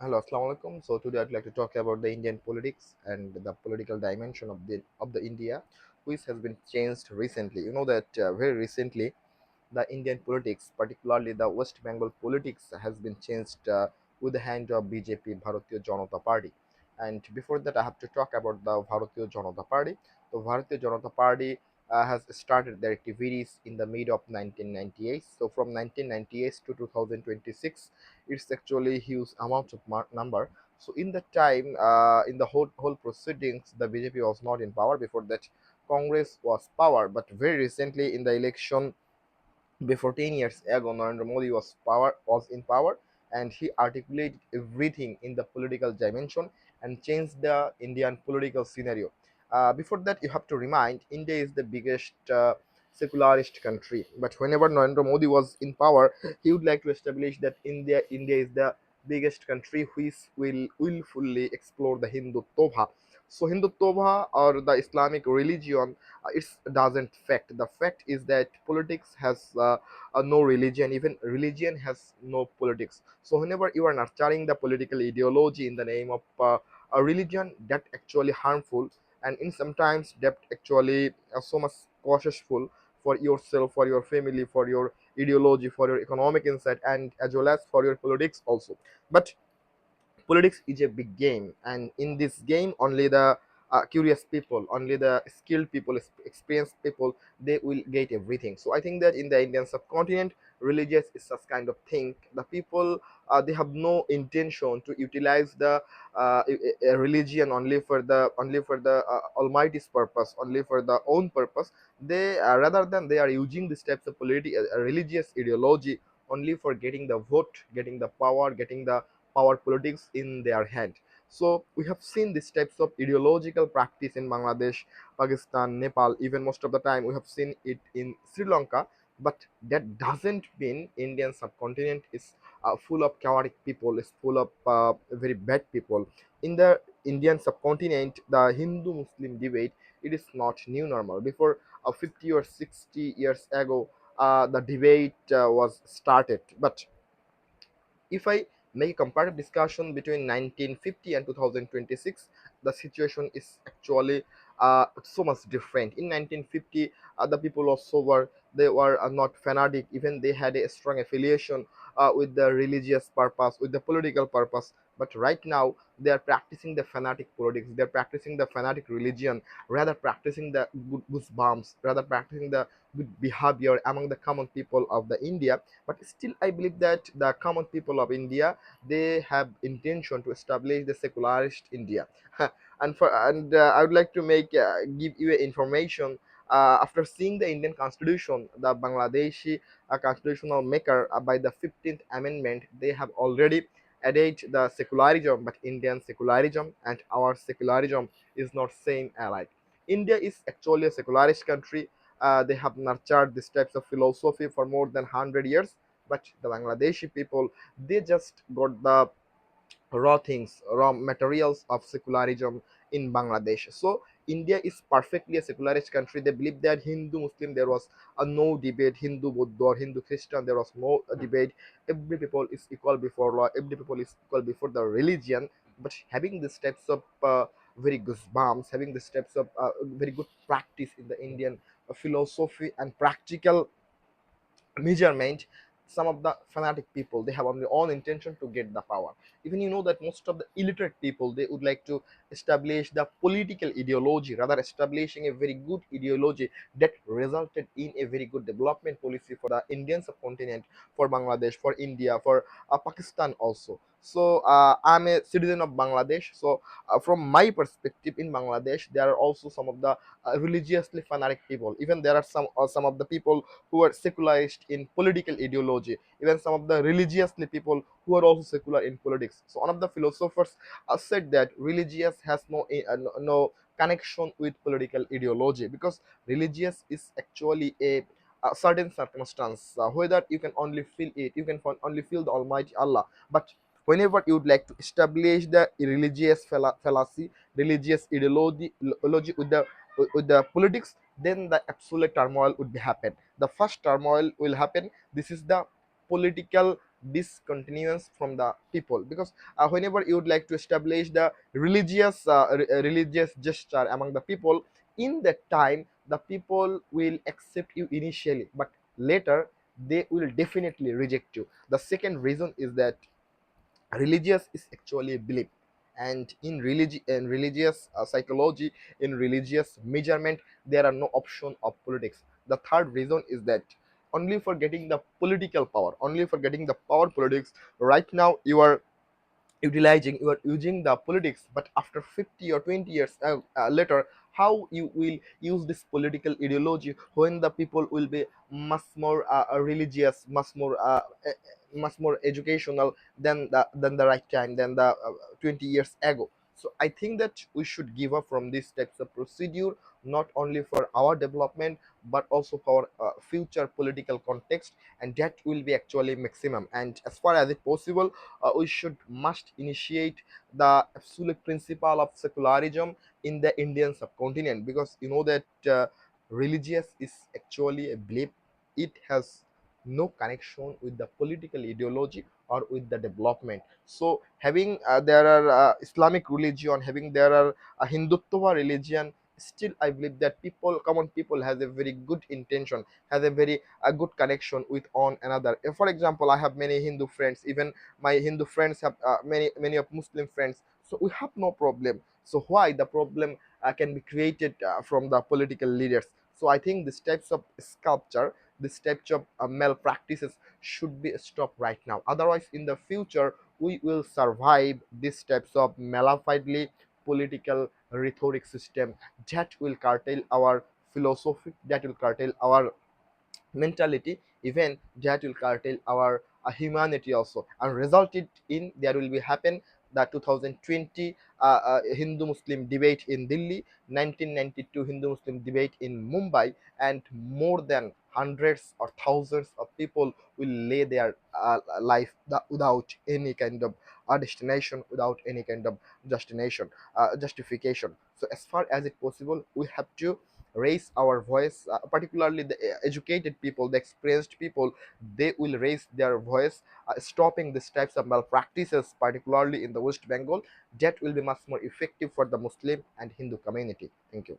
Hello, Assalamu alaikum. So today I'd like to talk about the Indian politics and the political dimension of the India, which has been changed recently. You know that very recently the Indian politics, particularly the West Bengal politics, has been changed with the hand of BJP, Bharatiya Janata Party. And before that, I have to talk about the Bharatiya Janata Party. The Bharatiya Janata Party has started their activities in the mid of 1998. So from 1998 to 2026, it's actually a huge amount of number. So in that time, in the whole proceedings, the BJP was not in power. Before that, Congress was power. But very recently, in the election before 10 years ago, Narendra Modi was in power, and he articulated everything in the political dimension and changed the Indian political scenario. Before that, you have to remind India is the biggest secularist country. But whenever Narendra Modi was in power, he would like to establish that India is the biggest country which will fully explore the Hinduttuva. So Hinduttuva or the Islamic religion, it doesn't fact. The fact is that politics has no religion. Even religion has no politics. So whenever you are nurturing the political ideology in the name of a religion, that actually harmful, and in sometimes that actually so much cautiousful for yourself, for your family, for your ideology, for your economic insight, and as well as for your politics also. But politics is a big game, and in this game only the curious people, only the skilled people, experienced people, they will get everything. So I think that in the Indian subcontinent, religious is such kind of thing. The people, they have no intention to utilize the a religion only for the almighty's purpose, only for the own purpose. They rather than they are using these types of religious ideology only for getting the vote, getting the power, getting the power politics in their hand. So we have seen these types of ideological practice in Bangladesh, Pakistan, Nepal, even most of the time we have seen it in Sri Lanka. But that doesn't mean Indian subcontinent is full of chaotic people, is full of very bad people. In the Indian subcontinent, the Hindu-Muslim debate, it is not new normal. Before 50 or 60 years ago, the debate was started. But if I make a comparative discussion between 1950 and 2026, the situation is actually so much different. In 1950, the people were sober, they were not fanatic, even they had a strong affiliation with the religious purpose, with the political purpose. But right now, they are practicing the fanatic politics, they're practicing the fanatic religion, rather practicing the goosebumps, rather practicing the good behavior among the common people of the India. But still I believe that the common people of India, they have intention to establish the secularist India. And I would like to make give you information. After seeing the Indian constitution, the Bangladeshi constitutional maker, by the 15th amendment, they have already added the secularism. But Indian secularism and our secularism is not same alike. India is actually a secularist country. They have nurtured these types of philosophy for more than 100 years. But the Bangladeshi people, they just got the raw things, raw materials of secularism in Bangladesh. So India is perfectly a secularist country. They believe that Hindu Muslim, there was no debate, Hindu Buddha or Hindu Christian, there was no debate. Every people is equal before law, every people is equal before the religion. But having the steps of very goosebumps, having the steps of very good practice in the Indian philosophy and practical measurement, some of the fanatic people, they have only own intention to get the power. Even you know that most of the illiterate people, they would like to establish the political ideology, rather establishing a very good ideology that resulted in a very good development policy for the Indian subcontinent, for Bangladesh, for India, for Pakistan also. So I'm a citizen of Bangladesh. So from my perspective, in Bangladesh there are also some of the religiously fanatic people. Even there are some of the people who are secularist in political ideology, even some of the religiously people who are also secular in politics. So one of the philosophers said that religious has no connection with political ideology, because religious is actually a certain circumstance, whether you can only feel it, you can only feel the Almighty Allah. But whenever you would like to establish the religious fallacy, religious ideology with the politics, then the absolute turmoil would be happen. The first turmoil will happen. This is the political discontinuance from the people, because whenever you would like to establish the religious gesture among the people, in that time the people will accept you initially, but later they will definitely reject you. The second reason is that religious is actually a belief, and in religious psychology, in religious measurement, there are no option of politics. The third reason is that only for getting the political power, only for getting the power politics, right now you are using the politics, but after 50 or 20 years later, how you will use this political ideology when the people will be much more religious, much more educational than the right time, than the 20 years ago. So I think that we should give up from these types of procedure, not only for our development but also for future political context, and that will be actually maximum. And as far as it possible, we should must initiate the absolute principle of secularism in the Indian subcontinent, because you know that religious is actually a belief. It has no connection with the political ideology or with the development. So having there are Islamic religion, having there are a Hinduttuva religion, still I believe that people, common people, has a very good intention, has a very good connection with one another. For example, I have many Hindu friends, even my Hindu friends have many of Muslim friends, so we have no problem. So why the problem can be created from the political leaders? So I think these types of sculpture, these types of malpractices should be stopped right now. Otherwise, in the future, we will survive these types of malifiedly political rhetoric system that will curtail our philosophy, that will curtail our mentality, even that will curtail our humanity also, and resulted in there will be happen the 2020 Hindu Muslim debate in Delhi, 1992 Hindu Muslim debate in Mumbai, and more than hundreds or thousands of people will lay their life without any kind of destination, without any kind of destination justification. So as far as it possible, we have to raise our voice, particularly the educated people, the experienced people. They will raise their voice, stopping these types of malpractices, particularly in the West Bengal. That will be much more effective for the Muslim and Hindu community. Thank you.